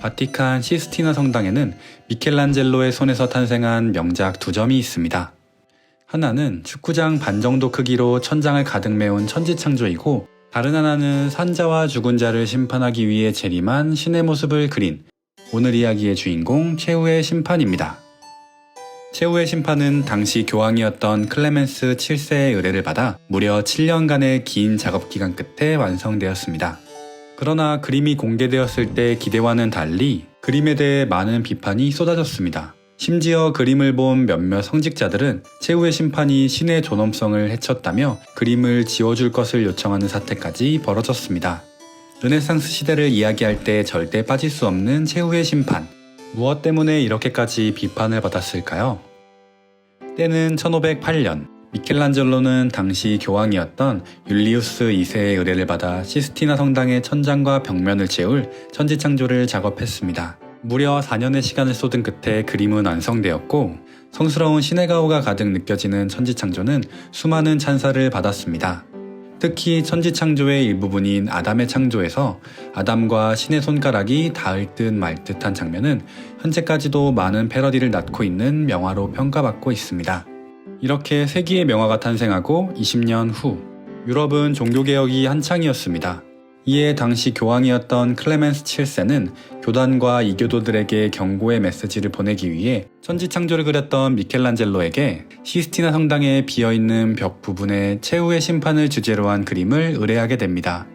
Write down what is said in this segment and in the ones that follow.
바티칸 시스티나 성당에는 미켈란젤로의 손에서 탄생한 명작 두 점이 있습니다. 하나는 축구장 반 정도 크기로 천장을 가득 메운 천지창조이고, 다른 하나는 산자와 죽은 자를 심판하기 위해 재림한 신의 모습을 그린 오늘 이야기의 주인공 최후의 심판입니다. 최후의 심판은 당시 교황이었던 클레멘스 7세의 의뢰를 받아 무려 7년간의 긴 작업 기간 끝에 완성되었습니다. 그러나 그림이 공개되었을 때 기대와는 달리 그림에 대해 많은 비판이 쏟아졌습니다. 심지어 그림을 본 몇몇 성직자들은 최후의 심판이 신의 존엄성을 해쳤다며 그림을 지워줄 것을 요청하는 사태까지 벌어졌습니다. 르네상스 시대를 이야기할 때 절대 빠질 수 없는 최후의 심판. 무엇 때문에 이렇게까지 비판을 받았을까요? 때는 1508년, 미켈란젤로는 당시 교황이었던 율리우스 2세의 의뢰를 받아 시스티나 성당의 천장과 벽면을 채울 천지창조를 작업했습니다. 무려 4년의 시간을 쏟은 끝에 그림은 완성되었고, 성스러운 신의 가호가 가득 느껴지는 천지창조는 수많은 찬사를 받았습니다. 특히 천지창조의 일부분인 아담의 창조에서 아담과 신의 손가락이 닿을 듯 말 듯한 장면은 현재까지도 많은 패러디를 낳고 있는 명화로 평가받고 있습니다. 이렇게 세기의 명화가 탄생하고 20년 후, 유럽은 종교개혁이 한창이었습니다. 이에 당시 교황이었던 클레멘스 7세는 교단과 이교도들에게 경고의 메시지를 보내기 위해 천지창조를 그렸던 미켈란젤로에게 시스티나 성당에 비어있는 벽 부분에 최후의 심판을 주제로 한 그림을 의뢰하게 됩니다.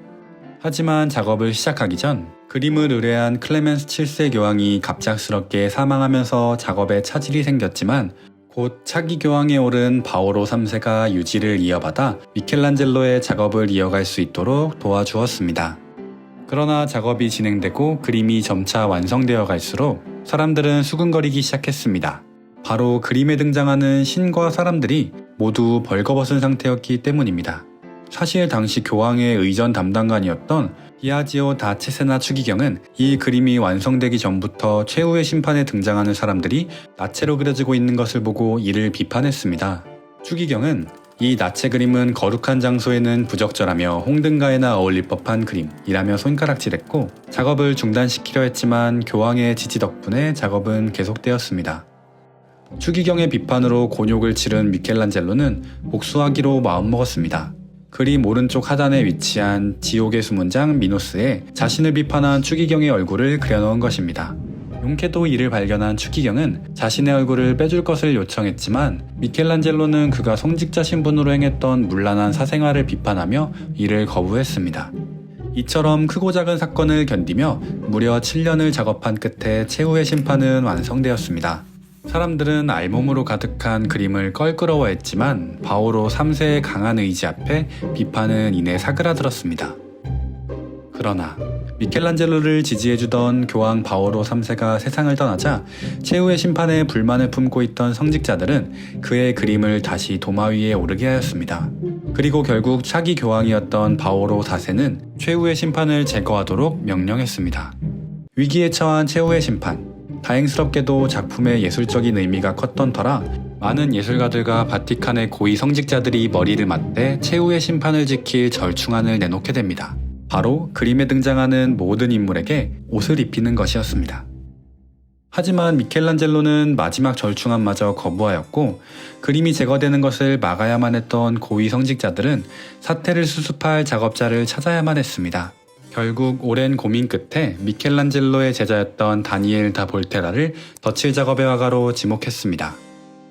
하지만 작업을 시작하기 전 그림을 의뢰한 클레멘스 7세 교황이 갑작스럽게 사망하면서 작업에 차질이 생겼지만, 곧 차기 교황에 오른 바오로 3세가 유지를 이어받아 미켈란젤로의 작업을 이어갈 수 있도록 도와주었습니다. 그러나 작업이 진행되고 그림이 점차 완성되어 갈수록 사람들은 수근거리기 시작했습니다. 바로 그림에 등장하는 신과 사람들이 모두 벌거벗은 상태였기 때문입니다. 사실 당시 교황의 의전 담당관이었던 비아지오 다 체세나 추기경은 이 그림이 완성되기 전부터 최후의 심판에 등장하는 사람들이 나체로 그려지고 있는 것을 보고 이를 비판했습니다. 추기경은 이 나체 그림은 거룩한 장소에는 부적절하며 홍등가에나 어울릴 법한 그림이라며 손가락질했고, 작업을 중단시키려 했지만 교황의 지지 덕분에 작업은 계속되었습니다. 추기경의 비판으로 곤욕을 치른 미켈란젤로는 복수하기로 마음먹었습니다. 그림 오른쪽 하단에 위치한 지옥의 수문장 미노스에 자신을 비판한 추기경의 얼굴을 그려넣은 것입니다. 용케도 이를 발견한 추기경은 자신의 얼굴을 빼줄 것을 요청했지만, 미켈란젤로는 그가 성직자 신분으로 행했던 문란한 사생활을 비판하며 이를 거부했습니다. 이처럼 크고 작은 사건을 견디며 무려 7년을 작업한 끝에 최후의 심판은 완성되었습니다. 사람들은 알몸으로 가득한 그림을 껄끄러워했지만 바오로 3세의 강한 의지 앞에 비판은 이내 사그라들었습니다. 그러나 미켈란젤로를 지지해주던 교황 바오로 3세가 세상을 떠나자 최후의 심판에 불만을 품고 있던 성직자들은 그의 그림을 다시 도마 위에 오르게 하였습니다. 그리고 결국 차기 교황이었던 바오로 4세는 최후의 심판을 제거하도록 명령했습니다. 위기에 처한 최후의 심판. 다행스럽게도 작품의 예술적인 의미가 컸던 터라 많은 예술가들과 바티칸의 고위 성직자들이 머리를 맞대 최후의 심판을 지킬 절충안을 내놓게 됩니다. 바로 그림에 등장하는 모든 인물에게 옷을 입히는 것이었습니다. 하지만 미켈란젤로는 마지막 절충안마저 거부하였고, 그림이 제거되는 것을 막아야만 했던 고위 성직자들은 사태를 수습할 작업자를 찾아야만 했습니다. 결국 오랜 고민 끝에 미켈란젤로의 제자였던 다니엘 다 볼테라를 덧칠 작업의 화가로 지목했습니다.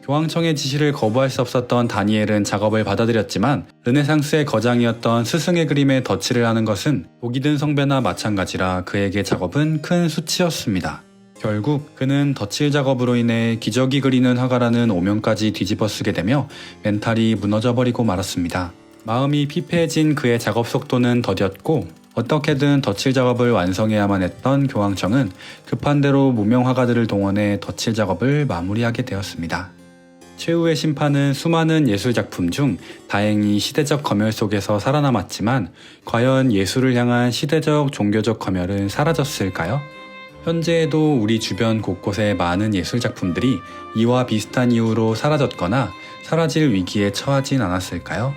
교황청의 지시를 거부할 수 없었던 다니엘은 작업을 받아들였지만, 르네상스의 거장이었던 스승의 그림에 덧칠을 하는 것은 복이 든 성배나 마찬가지라 그에게 작업은 큰 수치였습니다. 결국 그는 덧칠 작업으로 인해 기저귀 그리는 화가라는 오명까지 뒤집어 쓰게 되며 멘탈이 무너져버리고 말았습니다. 마음이 피폐해진 그의 작업 속도는 더뎠고, 어떻게든 덧칠 작업을 완성해야만 했던 교황청은 급한 대로 무명 화가들을 동원해 덧칠 작업을 마무리하게 되었습니다. 최후의 심판은 수많은 예술작품 중 다행히 시대적 검열 속에서 살아남았지만, 과연 예술을 향한 시대적 종교적 검열은 사라졌을까요? 현재에도 우리 주변 곳곳에 많은 예술작품들이 이와 비슷한 이유로 사라졌거나 사라질 위기에 처하진 않았을까요?